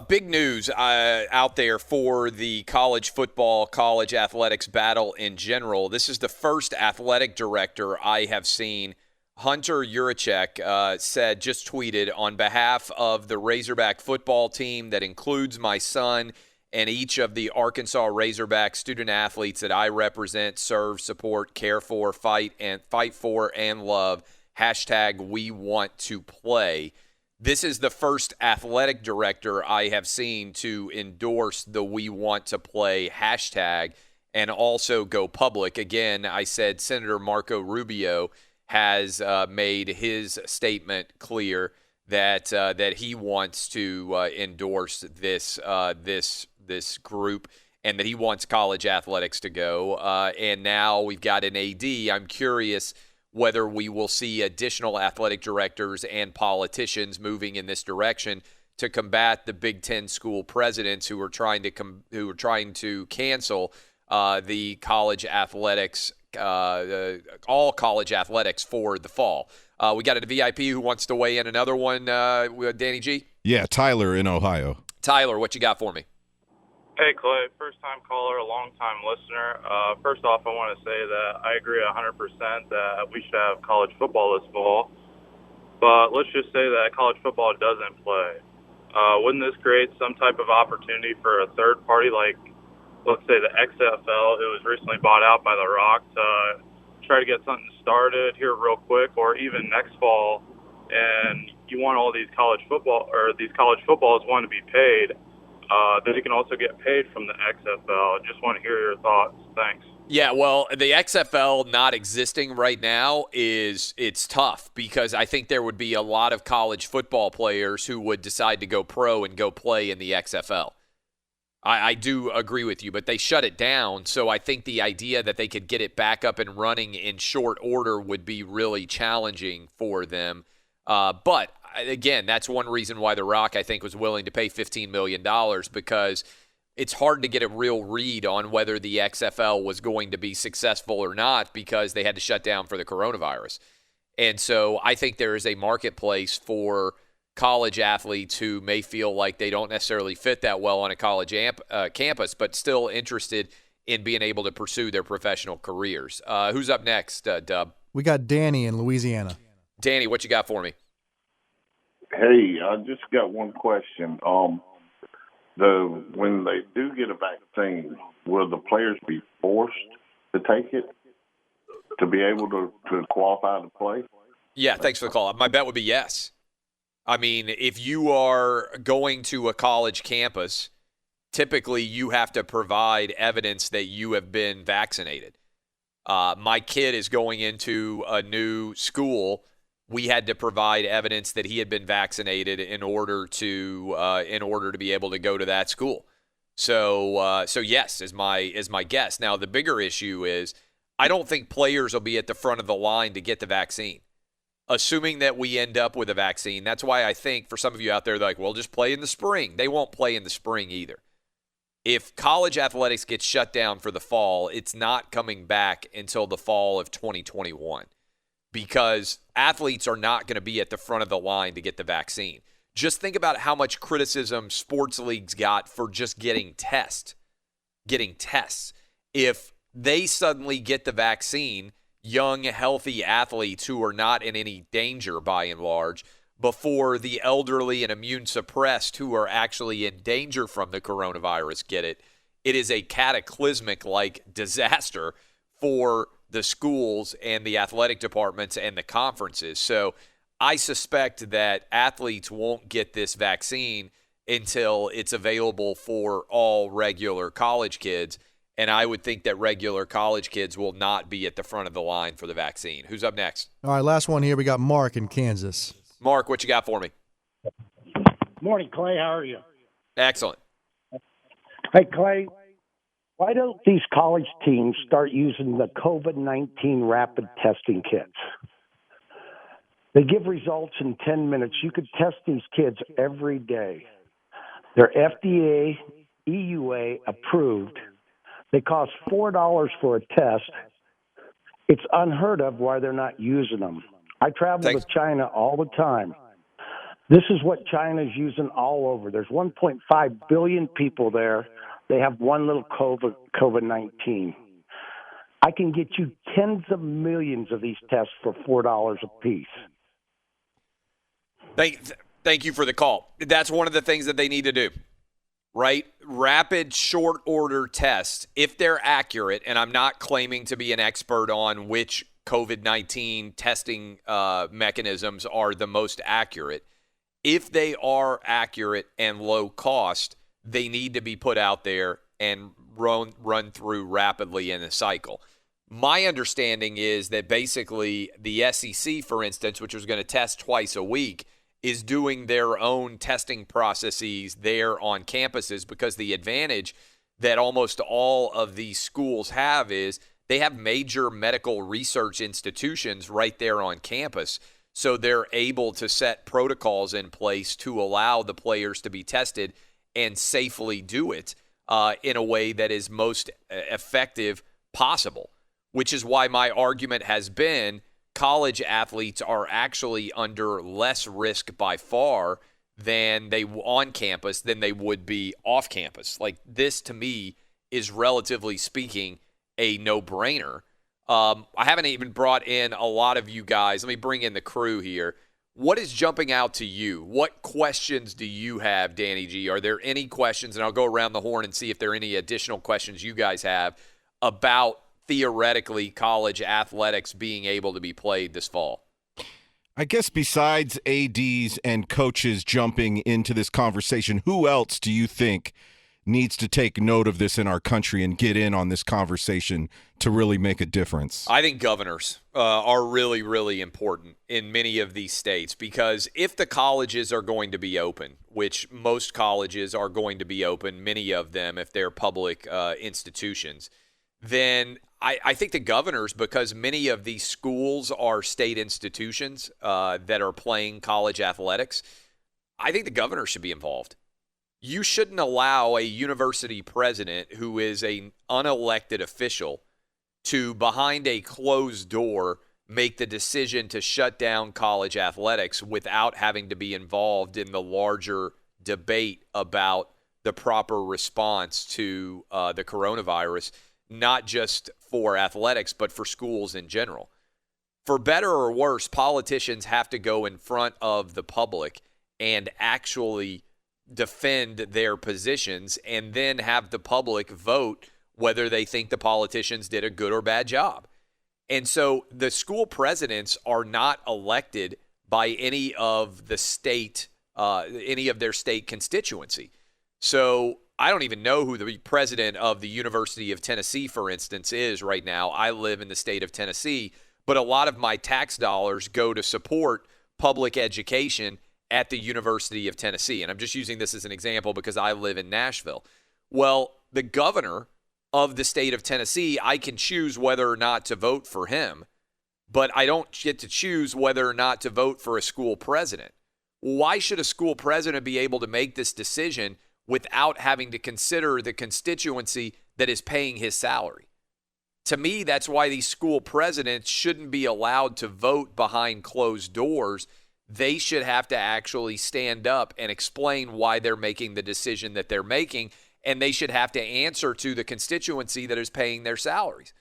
Big news out there for the college football, college athletics battle in general. This is the first athletic director I have seen. Hunter Yurachek just tweeted on behalf of the Razorback football team that includes my son and each of the Arkansas Razorback student athletes that I represent, serve, support, care for, fight for, and love. Hashtag we want to play. This is the first athletic director I have seen to endorse the We Want to Play hashtag and also go public. Again, I said Senator Marco Rubio has made his statement clear that he wants to endorse this group and that he wants college athletics to go. And now we've got an AD. I'm curious whether we will see additional athletic directors and politicians moving in this direction to combat the Big Ten school presidents who are trying to cancel the college athletics, all college athletics for the fall. We got a VIP who wants to weigh in. Another one, Danny G. Yeah, Tyler in Ohio. Tyler, what you got for me? Hey, Clay, first-time caller, a long-time listener. First off, I want to say that I agree 100% that we should have college football this fall. But let's just say that college football doesn't play. Wouldn't this create some type of opportunity for a third party, like, let's say the XFL, who was recently bought out by The Rock, to try to get something started here real quick, or even next fall, and you want all these college footballs want to be paid. Then you can also get paid from the XFL. Just want to hear your thoughts. Thanks. Yeah, well, the XFL not existing right now it's tough because I think there would be a lot of college football players who would decide to go pro and go play in the XFL. I do agree with you, but they shut it down, so I think the idea that they could get it back up and running in short order would be really challenging for them. But again, that's one reason why The Rock, I think, was willing to pay $15 million because it's hard to get a real read on whether the XFL was going to be successful or not because they had to shut down for the coronavirus. And so I think there is a marketplace for college athletes who may feel like they don't necessarily fit that well on a college campus, but still interested in being able to pursue their professional careers. Who's up next, Dub? We got Danny in Louisiana. Danny, what you got for me? Hey, I just got one question. When they do get a vaccine, will the players be forced to take it to be able to qualify to play? Yeah, thanks for the call. My bet would be yes. I mean, if you are going to a college campus, typically you have to provide evidence that you have been vaccinated. My kid is going into a new school. We had to provide evidence that he had been vaccinated in order to be able to go to that school. So yes, is my guess. Now the bigger issue is I don't think players will be at the front of the line to get the vaccine. Assuming that we end up with a vaccine, that's why I think for some of you out there, they're like, well, just play in the spring. They won't play in the spring either. If college athletics gets shut down for the fall, it's not coming back until the fall of 2021 because athletes are not going to be at the front of the line to get the vaccine. Just think about how much criticism sports leagues got for just getting tests. If they suddenly get the vaccine, young, healthy athletes who are not in any danger by and large, before the elderly and immune suppressed who are actually in danger from the coronavirus get it, it is a cataclysmic disaster for the schools and the athletic departments and the conferences. So I suspect that athletes won't get this vaccine until it's available for all regular college kids. And I would think that regular college kids will not be at the front of the line for the vaccine. Who's up next? All right, last one here. We got Mark in Kansas. Mark, what you got for me? Morning, Clay. How are you? Excellent. Hey, Clay, why don't these college teams start using the COVID-19 rapid testing kits? They give results in 10 minutes. You could test these kids every day. They're FDA, EUA approved. They cost $4 for a test. It's unheard of why they're not using them. I travel to China all the time. This is what China's using all over. There's 1.5 billion people there. They have one little COVID-19. I can get you tens of millions of these tests for $4 a piece. Thank you for the call. That's one of the things that they need to do, right? Rapid short order tests, if they're accurate, and I'm not claiming to be an expert on which COVID-19 testing mechanisms are the most accurate. If they are accurate and low cost, they need to be put out there and run through rapidly in a cycle. My understanding is that basically the SEC, for instance, which was going to test twice a week, is doing their own testing processes there on campuses, because the advantage that almost all of these schools have is they have major medical research institutions right there on campus. So they're able to set protocols in place to allow the players to be tested and safely do it in a way that is most effective possible, which is why my argument has been college athletes are actually under less risk by far than they on campus than they would be off campus. Like, this to me is, relatively speaking, a no-brainer. I haven't even brought in a lot of you guys. Let me bring in the crew here. What is jumping out to you? What questions do you have, Danny G? Are there any questions? And I'll go around the horn and see if there are any additional questions you guys have about theoretically college athletics being able to be played this fall. I guess besides ADs and coaches jumping into this conversation, who else do you think needs to take note of this in our country and get in on this conversation to really make a difference? I think governors are really, really important in many of these states, because if the colleges are going to be open, which most colleges are going to be open, many of them, if they're public institutions, then I think the governors, because many of these schools are state institutions that are playing college athletics, I think the governor should be involved. You shouldn't allow a university president who is an unelected official to, behind a closed door, make the decision to shut down college athletics without having to be involved in the larger debate about the proper response to the coronavirus, not just for athletics, but for schools in general. For better or worse, politicians have to go in front of the public and actually defend their positions, and then have the public vote whether they think the politicians did a good or bad job. And so the school presidents are not elected by any of the state, any of their state constituency. So I don't even know who the president of the University of Tennessee, for instance, is right now. I live in the state of Tennessee, but a lot of my tax dollars go to support public education at the University of Tennessee. And I'm just using this as an example because I live in Nashville. Well, the governor of the state of Tennessee, I can choose whether or not to vote for him, but I don't get to choose whether or not to vote for a school president. Why should a school president be able to make this decision without having to consider the constituency that is paying his salary? To me, that's why these school presidents shouldn't be allowed to vote behind closed doors. They should have to actually stand up and explain why they're making the decision that they're making, and they should have to answer to the constituency that is paying their salaries.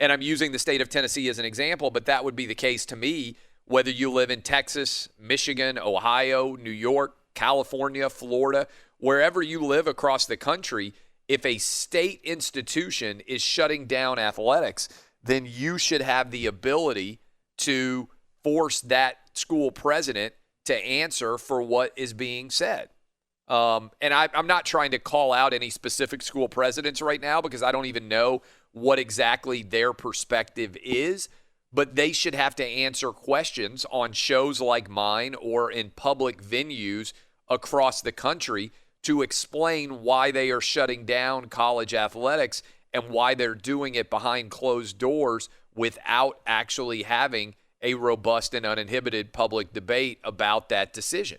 And I'm using the state of Tennessee as an example, but that would be the case to me, whether you live in Texas, Michigan, Ohio, New York, California, Florida, wherever you live across the country. If a state institution is shutting down athletics, then you should have the ability to force that school president to answer for what is being said. And I'm not trying to call out any specific school presidents right now because I don't even know what exactly their perspective is, but they should have to answer questions on shows like mine or in public venues across the country to explain why they are shutting down college athletics and why they're doing it behind closed doors without actually having a robust and uninhibited public debate about that decision.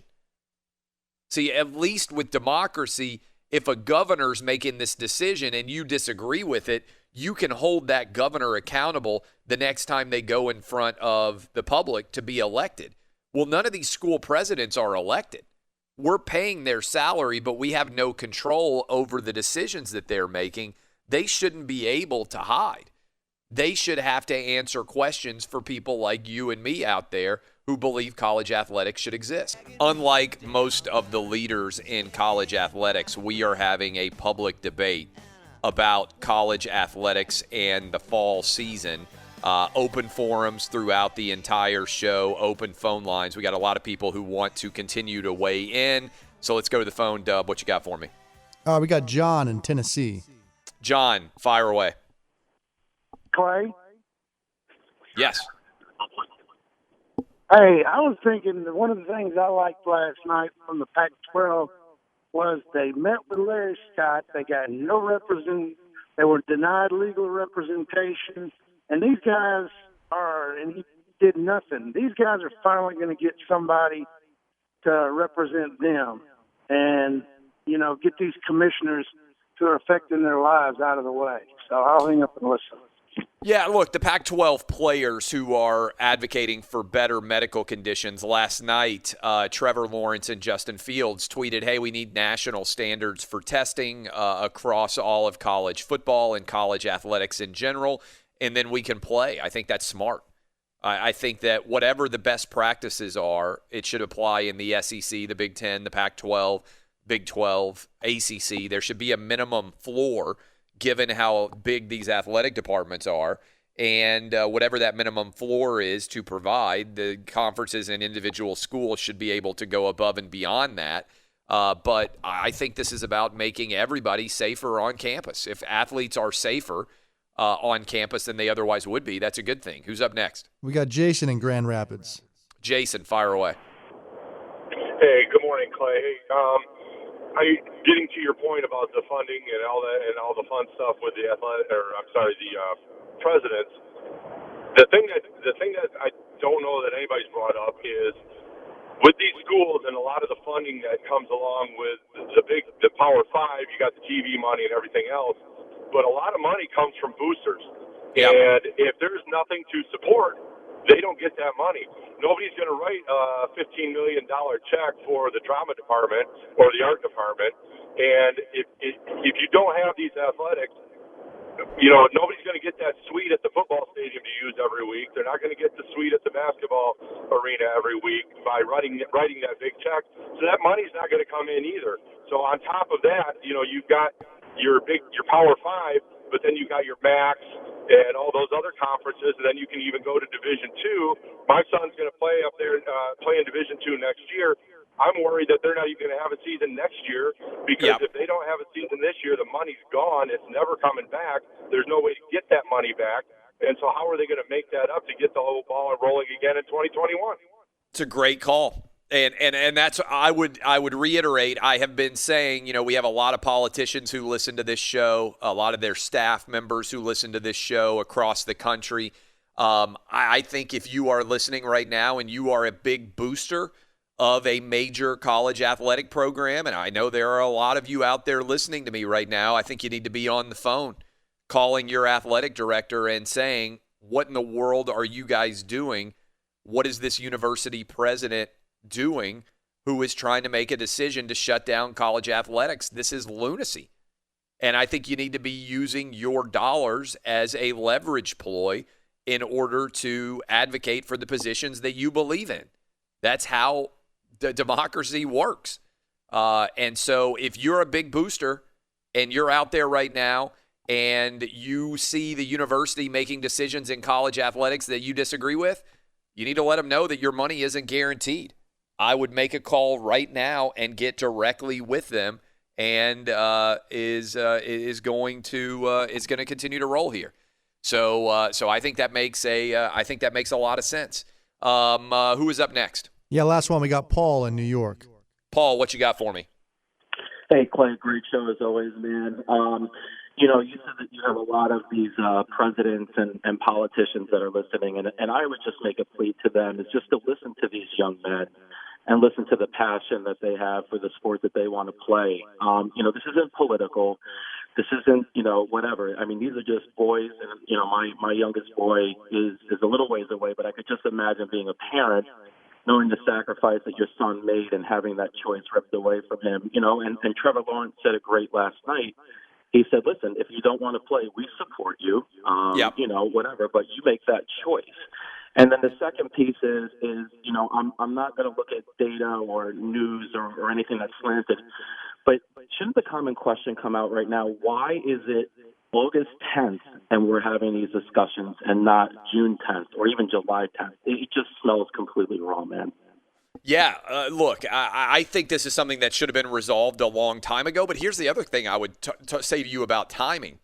See, at least with democracy, if a governor's making this decision and you disagree with it, you can hold that governor accountable the next time they go in front of the public to be elected. Well, none of these school presidents are elected. We're paying their salary, but we have no control over the decisions that they're making. They shouldn't be able to hide. They should have to answer questions for people like you and me out there who believe college athletics should exist. Unlike most of the leaders in college athletics, we are having a public debate about college athletics and the fall season. Open forums throughout the entire show, open phone lines. We got a lot of people who want to continue to weigh in. So let's go to the phone. Dub, what you got for me? We got John in Tennessee. John, fire away. Clay? Yes. Hey, I was thinking that one of the things I liked last night from the Pac-12 was they met with Larry Scott. They got no they were denied legal representation. And these guys and he did nothing. These guys are finally going to get somebody to represent them and, get these commissioners who are affecting their lives out of the way. So I'll hang up and listen. Yeah, look, the Pac-12 players who are advocating for better medical conditions last night, Trevor Lawrence and Justin Fields tweeted, hey, we need national standards for testing across all of college football and college athletics in general, and then we can play. I think that's smart. I think that whatever the best practices are, it should apply in the SEC, the Big Ten, the Pac-12, Big 12, ACC. There should be a minimum floor given how big these athletic departments are, and whatever that minimum floor is to provide, the conferences and individual schools should be able to go above and beyond that. But I think this is about making everybody safer on campus. If athletes are safer on campus than they otherwise would be, that's a good thing. Who's up next? We got Jason in Grand Rapids. Jason, fire away. Hey, good morning, Clay. Getting to your point about the funding and all that, and all the fun stuff with the presidents. The thing that I don't know that anybody's brought up is with these schools and a lot of the funding that comes along with the Power Five. You got the TV money and everything else, but a lot of money comes from boosters. Yep. And if there's nothing to support, they don't get that money. Nobody's going to write a $15 million check for the drama department or the art department. And if you don't have these athletics, nobody's going to get that suite at the football stadium to use every week. They're not going to get the suite at the basketball arena every week by writing that big check. So that money's not going to come in either. So on top of that, you've got your Power Five, but then you've got your MACs and all those other conferences, and then you can even go to Division II. My son's going to play up there, play in Division II next year. I'm worried that they're not even going to have a season next year because if they don't have a season this year, the money's gone. It's never coming back. There's no way to get that money back. And so how are they going to make that up to get the whole ball rolling again in 2021? It's a great call. And that's I would reiterate. I have been saying, we have a lot of politicians who listen to this show, a lot of their staff members who listen to this show across the country. I think if you are listening right now and you are a big booster of a major college athletic program, and I know there are a lot of you out there listening to me right now, I think you need to be on the phone calling your athletic director and saying, what in the world are you guys doing? What is this university president doing who is trying to make a decision to shut down college athletics? This is lunacy. And I think you need to be using your dollars as a leverage ploy in order to advocate for the positions that you believe in. That's how the democracy works. And so if you're a big booster and you're out there right now and you see the university making decisions in college athletics that you disagree with, you need to let them know that your money isn't guaranteed. I would make a call right now and get directly with them, and is going to continue to roll here. So I think that makes a lot of sense. Who is up next? Yeah, last one we got Paul in New York. Paul, what you got for me? Hey, Clay, great show as always, man. You said that you have a lot of these presidents and politicians that are listening, and I would just make a plea to them is just to listen to these young men and listen to the passion that they have for the sport that they want to play. This isn't political. This isn't, whatever. I mean, these are just boys, and, my youngest boy is a little ways away, but I could just imagine being a parent knowing the sacrifice that your son made and having that choice ripped away from him, and Trevor Lawrence said it great last night. He said, listen, if you don't want to play, we support you, Yep. Whatever, but you make that choice. And then the second piece is I'm not going to look at data or news or anything that's slanted, but shouldn't the common question come out right now? Why is it August 10th and we're having these discussions and not June 10th or even July 10th? It just smells completely wrong, man. Yeah, look, I think this is something that should have been resolved a long time ago, but here's the other thing I would say to you about timing.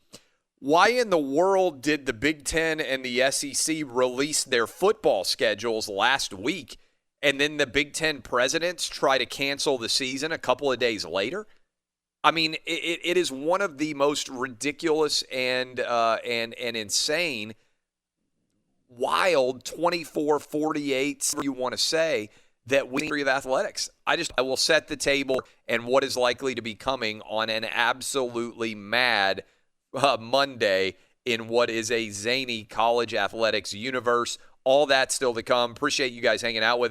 Why in the world did the Big Ten and the SEC release their football schedules last week, and then the Big Ten presidents try to cancel the season a couple of days later? I mean, it is one of the most ridiculous and insane, wild 24-48, you want to say, that we of athletics. I will set the table and what is likely to be coming on an absolutely mad Monday in what is a zany college athletics universe. All that still to come. Appreciate you guys hanging out with us.